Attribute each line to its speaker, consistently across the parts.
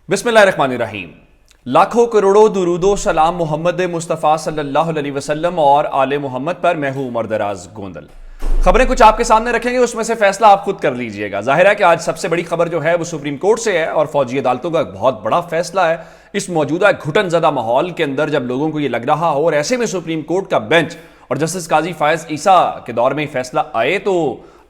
Speaker 1: बिस्मिल्लाहिर्रहमानिर्रहीम। लाखों करोड़ों दुरूदो सलाम मोहम्मद मुस्तफ़ा सल्लल्लाहु अलैहि वसल्लम और आले मोहम्मद पर। मैं हूं उमर दराज गोंदल। खबरें कुछ आपके सामने रखेंगे, उसमें से फैसला आप खुद कर लीजिएगा। जाहिर है कि आज सबसे बड़ी खबर जो है वो सुप्रीम कोर्ट से है और फौजी अदालतों का एक बहुत बड़ा फैसला है। इस मौजूदा घुटन ज़दा माहौल के अंदर जब लोगों को ये लग रहा हो और ऐसे में सुप्रीम कोर्ट का बेंच और जस्टिस काजी फायज ईसा के दौर में फैसला आए, तो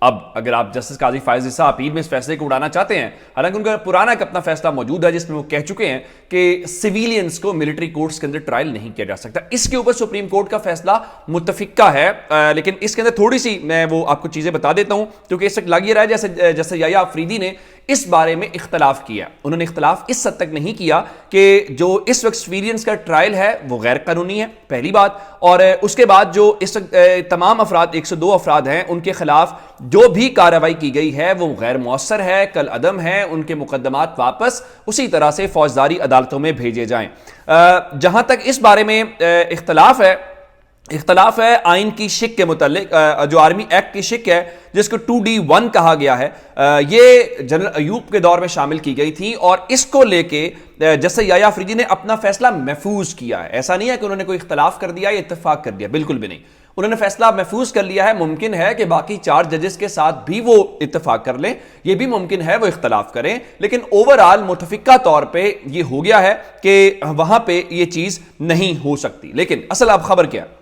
Speaker 1: अब अगर आप जस्टिस काजी फायज ईसा अपील में इस फैसले को उड़ाना चाहते हैं, हालांकि उनका पुराना एक अपना फैसला मौजूद है जिसमें वो कह चुके हैं कि सिविलियंस को मिलिट्री कोर्ट्स के अंदर ट्रायल नहीं किया जा सकता। इसके ऊपर सुप्रीम कोर्ट का फैसला मुत्तफिका है, लेकिन इसके अंदर थोड़ी सी मैं वो आपको चीजें बता देता हूं, क्योंकि इस वक्त लग ये रहा है जैसे जैसे याया अफरीदी ने इस बारे में इख्तलाफ किया। उन्होंने इख्तलाफ इस हद तक नहीं किया कि जो इस वक्त सिविलियंस का ट्रायल है वो गैर कानूनी है, पहली बात, और उसके बाद जो इस वक्त तमाम अफराद 102 अफराद हैं उनके खिलाफ जो भी कार्रवाई की गई है वो गैर मौसर है, कल अदम है, उनके मुकदमात वापस उसी तरह से फौजदारी अदालतों में भेजे जाएं। जहां तक इस बारे में इख्तलाफ है आइन की शिक के मुतालिक, जो आर्मी एक्ट की शिक है जिसको 2D1 कहा गया है, ये जनरल अयूब के दौर में शामिल की गई थी और इसको लेके जैसे याया अफरीदी ने अपना फैसला महफूज किया है। ऐसा नहीं है कि उन्होंने कोई इख्तलाफ कर दिया या इत्तेफाक कर दिया, बिल्कुल भी नहीं। उन्होंने फैसला महफूज कर लिया है। मुमकिन है कि बाकी 4 जजेस के साथ भी वो इत्तेफाक कर लें, ये भी मुमकिन है वो इख्तलाफ करें, लेकिन ओवरऑल मुतफिका तौर पे ये हो गया है कि वहां पे ये चीज नहीं हो सकती। लेकिन असल अब खबर क्या है?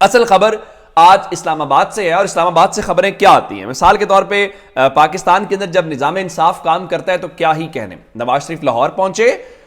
Speaker 1: असल खबर आज इस्लामाबाद से है और इस्लामाबाद से खबरें क्या आती हैं। मिसाल के तौर पे पाकिस्तान के अंदर जब निजाम इंसाफ काम करता है तो क्या ही कहने। नवाज शरीफ लाहौर पहुंचे,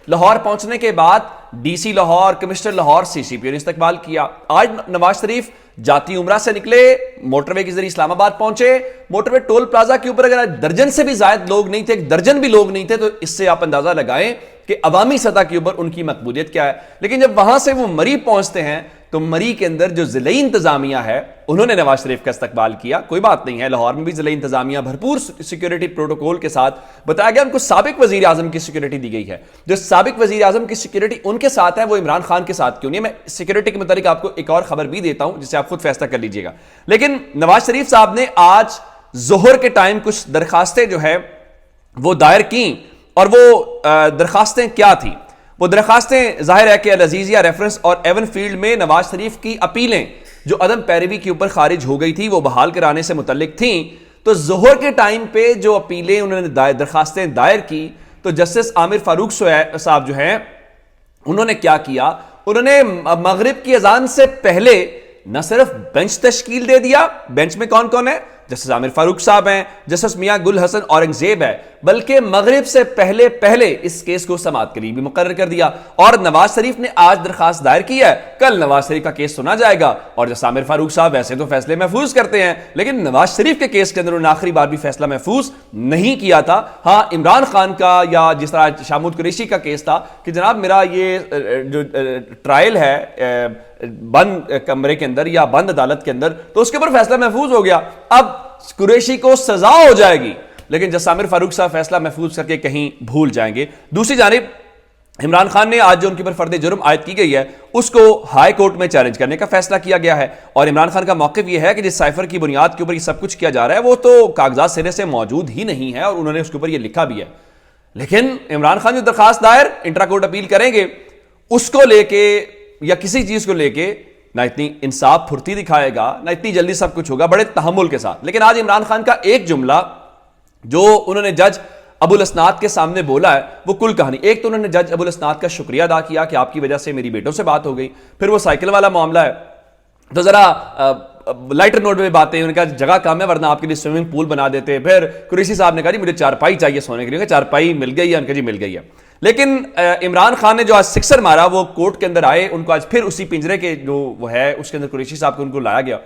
Speaker 1: लाहौर पहुंचने के बाद DC Lahore, commissioner Lahore, CCP ने इस्तकबाल किया। आज नवाज शरीफ जाती उमरा से निकले, मोटरवे के जरिए इस्लामाबाद पहुंचे। मोटरवे टोल प्लाजा के ऊपर अगर दर्जन से भी ज्यादा लोग नहीं थे, 1 दर्जन भी लोग नहीं थे, तो इससे आप अंदाजा लगाएं कि अवामी सतह के ऊपर उनकी मकबूलियत क्या है। लेकिन जब वहां से वो मरी पहुंचते हैं तो मरी के अंदर जो जिले इंतजामिया है उन्होंने नवाज शरीफ का इस्तकबाल किया। कोई बात नहीं है, लाहौर में भी जिले इंतजामिया भरपूर सिक्योरिटी प्रोटोकॉल के साथ, बताया गया उनको साबिक वजीर आजम की सिक्योरिटी दी गई है। जो साबिक वजीर आजम की सिक्योरिटी उनके साथ है वो इमरान खान के साथ क्यों नहीं है। मैं सिक्योरिटी के मुताबिक आपको एक और खबर भी देता हूं जिसे आप खुद फैसला कर लीजिएगा। लेकिन नवाज शरीफ साहब ने आज जोहर के टाइम कुछ दरखास्तें जो है वो दायर की, और वो दरखास्तें क्या थी? वो दरखास्तें जाहिर है कि अल अजीजिया रेफरेंस और एवन फील्ड में नवाज शरीफ की अपीलें जो अदम पैरवी के ऊपर खारिज हो गई थी वो बहाल कराने से मुतल्लिक थी। तो जोहर के टाइम पे जो अपीलें उन्होंने दरखास्तें दायर की, तो जस्टिस आमिर फारूक साहब जो हैं उन्होंने क्या किया, उन्होंने मगरिब की अजान से पहले न सिर्फ बेंच तश्कील दे दिया, बेंच में कौन कौन है, जस्टिस आमिर फारूक साहब हैं, जस्टिस मियां गुल हसन औरंगजेब है, बल्कि मगरिब से पहले पहले इस केस को समाअत के लिए भी मुकर्रर कर दिया। और नवाज शरीफ ने आज दरखास्त दायर की है, कल नवाज शरीफ का केस सुना जाएगा। और जस्टिस आमिर फारूक साहब वैसे तो फैसले महफूज करते हैं, लेकिन नवाज शरीफ के केस के अंदर उन्होंने आखिरी बार भी फैसला महफूज नहीं किया था। हाँ, इमरान खान का या जिस तरह शाहमूद कुरैशी का केस था कि जनाब मेरा ये जो ट्रायल है बंद कमरे के अंदर या बंद अदालत के अंदर, तो उसके ऊपर फैसला महफूज हो गया। अब कुरैशी को सजा हो जाएगी, लेकिन जस्टिस आमिर फारूक साहब फैसला महफूज करके कहीं भूल जाएंगे। दूसरी जानिब इमरान खान ने आज जो उनके ऊपर फर्द जुर्म आयद की गई है उसको हाई कोर्ट में चैलेंज करने का फैसला किया गया है। और इमरान खान का मौक़िफ़ यह है कि जिस साइफर की बुनियाद के ऊपर ये सब कुछ किया जा रहा है वो तो कागजात सिरे से मौजूद ही नहीं है और उन्होंने उसके ऊपर ये लिखा भी है। लेकिन इमरान खान जो दरखास्त दायर इंट्रा कोर्ट अपील करेंगे उसको लेके या किसी चीज को लेके ना इतनी इंसाफ फुर्ती दिखाएगा, ना इतनी जल्दी सब कुछ होगा, बड़े तहम्मुल के साथ। लेकिन आज इमरान खान का एक जुमला जो उन्होंने जज अबुल असनाद के सामने बोला है वो कुल कहानी। एक तो उन्होंने जज अबुल असनाद का शुक्रिया अदा किया कि आपकी वजह से मेरी बेटों से बात हो गई। फिर वो साइकिल वाला मामला है तो जरा लाइटर नोट में बातें, उन्होंने कहा जगह कम है वरना आपके लिए स्विमिंग पूल बना देते। फिर कुरैशी साहब ने कहा जी मुझे चारपाई चाहिए सोने के लिए, चारपाई मिल गई है, उनका जी मिल गई है। लेकिन इमरान खान ने जो आज सिक्सर मारा वो कोर्ट के अंदर आए, उनको आज फिर उसी पिंजरे के जो वो है उसके अंदर कुरैशी साहब को उनको लाया गया,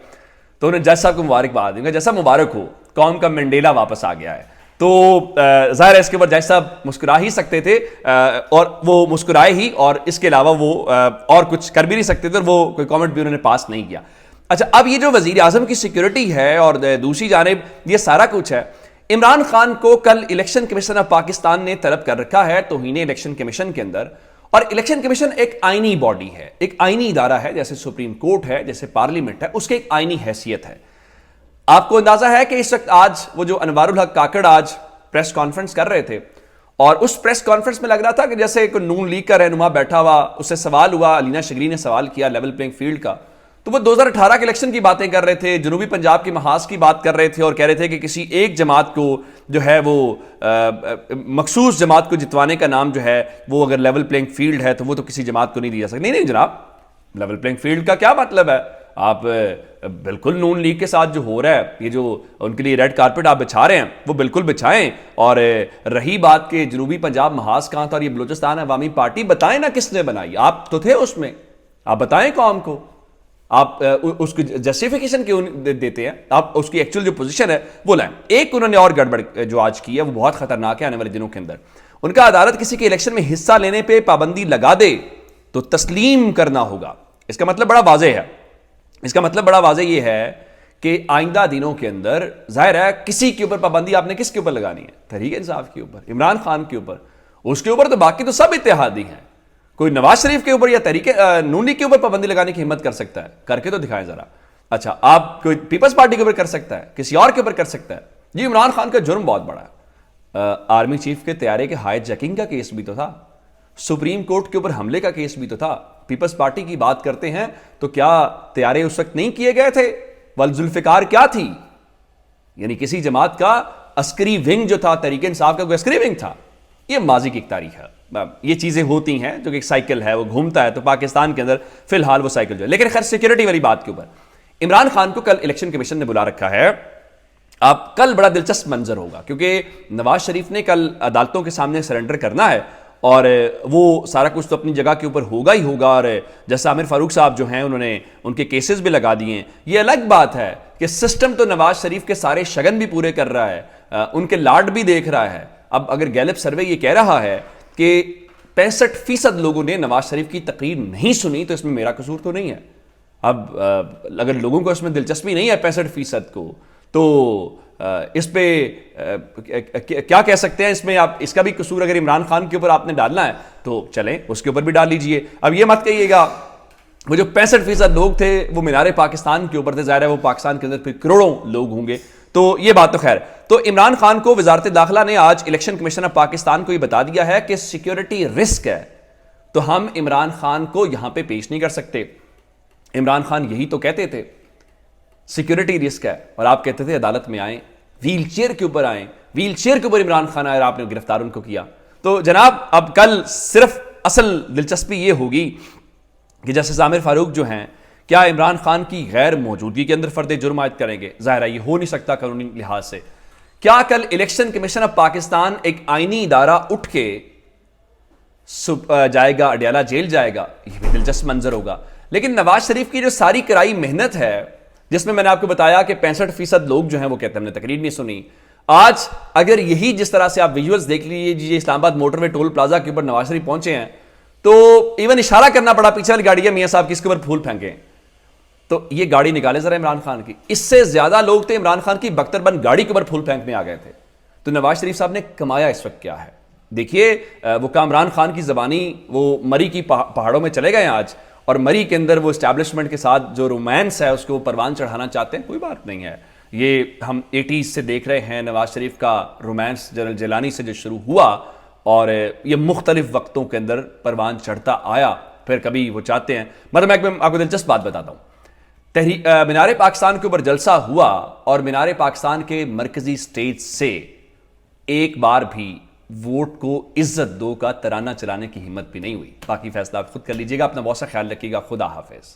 Speaker 1: तो उन्हें जज साहब को मुबारकबाद देंगे, जैसा मुबारक हो कौम का मंडेला वापस आ गया है। तो जाहिर है इसके ऊपर जज साहब मुस्कुरा ही सकते थे और वो मुस्कुराए ही, और इसके अलावा वो और कुछ कर भी नहीं सकते थे और वो कोई कॉमेंट भी उन्होंने पास नहीं किया। अच्छा, अब ये जो वजीर आजम की सिक्योरिटी है और दूसरी जानिब ये सारा कुछ है, इमरान खान को कल इलेक्शन कमीशन ऑफ पाकिस्तान ने तलब कर रखा है तौहीन इलेक्शन कमीशन के अंदर। और इलेक्शन कमीशन एक आईनी बॉडी है, एक आईनी इदारा है, जैसे सुप्रीम कोर्ट है, जैसे पार्लियामेंट है, उसकी एक आईनी हैसियत है। आपको अंदाजा है कि इस वक्त आज वो जो अनवारुल हक काकड़ आज प्रेस कॉन्फ्रेंस कर रहे थे اور اس پریس کانفرنس میں لگ رہا تھا کہ جیسے کوئی نون لیگ کا رہنما بیٹھا ہوا, اس سے سوال ہوا, علینا شگری نے سوال کیا لیول پلینگ فیلڈ کا, تو وہ 2018 کے الیکشن کی باتیں کر رہے تھے, جنوبی پنجاب کے محاذ کی بات کر رہے تھے, اور کہہ رہے تھے کہ کسی ایک جماعت کو جو ہے وہ مخصوص جماعت کو جتوانے کا نام جو ہے وہ اگر لیول پلینگ فیلڈ ہے تو وہ تو کسی جماعت کو نہیں دیا سکتا. نہیں جناب, لیول پلینگ فیلڈ کا کیا مطلب ہے؟ آپ بالکل نون لیگ کے ساتھ جو ہو رہا ہے, یہ جو ان کے لیے ریڈ کارپٹ آپ بچھا رہے ہیں وہ بالکل بچھائیں. اور رہی بات کہ جنوبی پنجاب محاذ کہاں تھا اور یہ بلوچستان عوامی پارٹی, بتائیں نا کس نے بنائی, آپ تو تھے اس میں, آپ بتائیں قوم کو. آپ اس کی جسٹیفیکیشن کیوں دیتے ہیں؟ آپ اس کی ایکچوئل جو پوزیشن ہے وہ لائیں. ایک انہوں نے اور گڑبڑ جو آج کی ہے وہ بہت خطرناک ہے آنے والے دنوں کے اندر. ان کا عدالت کسی کے الیکشن میں حصہ لینے پہ پابندی لگا دے تو تسلیم کرنا ہوگا. اس کا مطلب بڑا واضح ہے, اس کا مطلب بڑا واضح یہ ہے کہ آئندہ دنوں کے اندر ظاہر ہے کسی کے اوپر پابندی آپ نے کس کے اوپر لگانی ہے؟ تحریک انصاف کے اوپر, عمران خان کے اوپر, اس کے اوپر تو باقی تو سب اتحادی ہیں. کوئی نواز شریف کے اوپر یا تحریک نون لیگ کے اوپر پابندی لگانے کی ہمت کر سکتا ہے؟ کر کے تو دکھائیں ذرا. اچھا, آپ کوئی پیپلز پارٹی کے اوپر کر سکتا ہے, کسی اور کے اوپر کر سکتا ہے؟ جی عمران خان کا جرم بہت بڑا ہے. آرمی چیف کے طیارے کے ہائی جیکنگ کا کیس بھی تو تھا, سپریم کورٹ کے اوپر حملے کا کیس بھی تو تھا. پیپلز پارٹی کی بات کرتے ہیں تو کیا طیارے اس وقت نہیں کیے گئے تھے؟ والذوالفقار کیا تھی؟ یعنی کسی جماعت کا عسکری ونگ جو تھا, تحریک انصاف کا کوئی عسکری ونگ تھا. یہ ماضی کی ایک تاریخ ہے, یہ چیزیں ہوتی ہیں جو کہ ایک سائیکل ہے, وہ گھومتا ہے. تو پاکستان کے اندر فی الحال وہ سائیکل جو ہے. لیکن خیر سیکیورٹی والی بات کے اوپر عمران خان کو کل الیکشن کمیشن نے بلا رکھا ہے. آپ کل بڑا دلچسپ منظر ہوگا کیونکہ نواز شریف نے کل عدالتوں کے سامنے سرنڈر کرنا ہے اور وہ سارا کچھ تو اپنی جگہ کے اوپر ہوگا ہی ہوگا. اور جیسا عامر فاروق صاحب جو ہیں انہوں نے ان کے کیسز بھی لگا دیے ہیں. یہ الگ بات ہے کہ سسٹم تو نواز شریف کے سارے شگن بھی پورے کر رہا ہے, ان کے لاڈ بھی دیکھ رہا ہے. اب اگر گیلپ سروے یہ کہہ رہا ہے کہ 65% لوگوں نے نواز شریف کی تقریر نہیں سنی تو اس میں میرا قصور تو نہیں ہے. اب اگر لوگوں کو اس میں دلچسپی نہیں ہے 65% کو, تو اس پہ کیا کہہ سکتے ہیں؟ اس میں آپ اس کا بھی قصور اگر عمران خان کے اوپر آپ نے ڈالنا ہے تو چلیں اس کے اوپر بھی ڈال لیجئے. اب یہ مت کہیے گا وہ جو 65% لوگ تھے وہ مینار پاکستان کے اوپر تھے, ظاہر ہے وہ پاکستان کے اندر پھر کروڑوں لوگ ہوں گے, تو یہ بات تو خیر. تو عمران خان کو وزارت داخلہ نے آج الیکشن کمیشن آف پاکستان کو یہ بتا دیا ہے کہ سیکیورٹی رسک ہے تو ہم عمران خان کو یہاں پہ پیش نہیں کر سکتے. عمران خان یہی تو کہتے تھے سیکیورٹی رسک ہے, اور آپ کہتے تھے عدالت میں آئیں, ویل چیئر کے اوپر آئیں, ویل چیئر کے اوپر عمران خان آئے اور آپ نے گرفتار ان کو کیا. تو جناب اب کل صرف اصل دلچسپی یہ ہوگی کہ جسٹس عامر فاروق جو ہیں کیا عمران خان کی غیر موجودگی کے اندر فرد جرم عائد کریں گے؟ ظاہر ہے یہ ہو نہیں سکتا قانونی لحاظ سے. کیا کل الیکشن کمیشن آف پاکستان ایک آئینی ادارہ اٹھ کے جائے گا, اڈیالہ جیل جائے گا؟ یہ بھی دلچسپ منظر ہوگا. لیکن نواز شریف کی جو ساری کرائی محنت ہے, جس میں نے آپ کو بتایا کہ 65% لوگ جو ہیں وہ کہتے ہیں ہم نے تقریر نہیں سنی, آج اگر یہی جس طرح سے آپ ویژولز دیکھ لیجیے اسلام آباد موٹر وے ٹول پلازا کے اوپر نواز شریف پہنچے ہیں تو ایون اشارہ کرنا پڑا پیچھے والی گاڑی ہے میاں صاحب کس کے اوپر پھول پھینکیں, تو یہ گاڑی نکالے ذرا عمران خان کی. اس سے زیادہ لوگ تھے عمران خان کی بختر بند گاڑی کے اوپر پھول پھینکنے آ گئے تھے. تو نواز شریف صاحب نے کمایا اس وقت کیا ہے دیکھیے. وہ کامران خان کی زبانی وہ مری کی پہاڑوں میں چلے گئے آج, اور مری کے اندر وہ اسٹیبلشمنٹ کے ساتھ جو رومانس ہے اس کو پروان چڑھانا چاہتے ہیں. کوئی بات نہیں ہے, یہ ہم 80s سے دیکھ رہے ہیں نواز شریف کا رومانس جنرل جیلانی سے جو شروع ہوا اور یہ مختلف وقتوں کے اندر پروان چڑھتا آیا. پھر کبھی وہ چاہتے ہیں, مطلب میں آپ کو دلچسپ بات بتاتا ہوں, مینار پاکستان کے اوپر جلسہ ہوا اور مینار پاکستان کے مرکزی سٹیج سے ایک بار بھی ووٹ کو عزت دو کا ترانہ چلانے کی ہمت بھی نہیں ہوئی. باقی فیصلہ آپ خود کر لیجیے گا. اپنا بہت سا خیال رکھیے گا. خدا حافظ.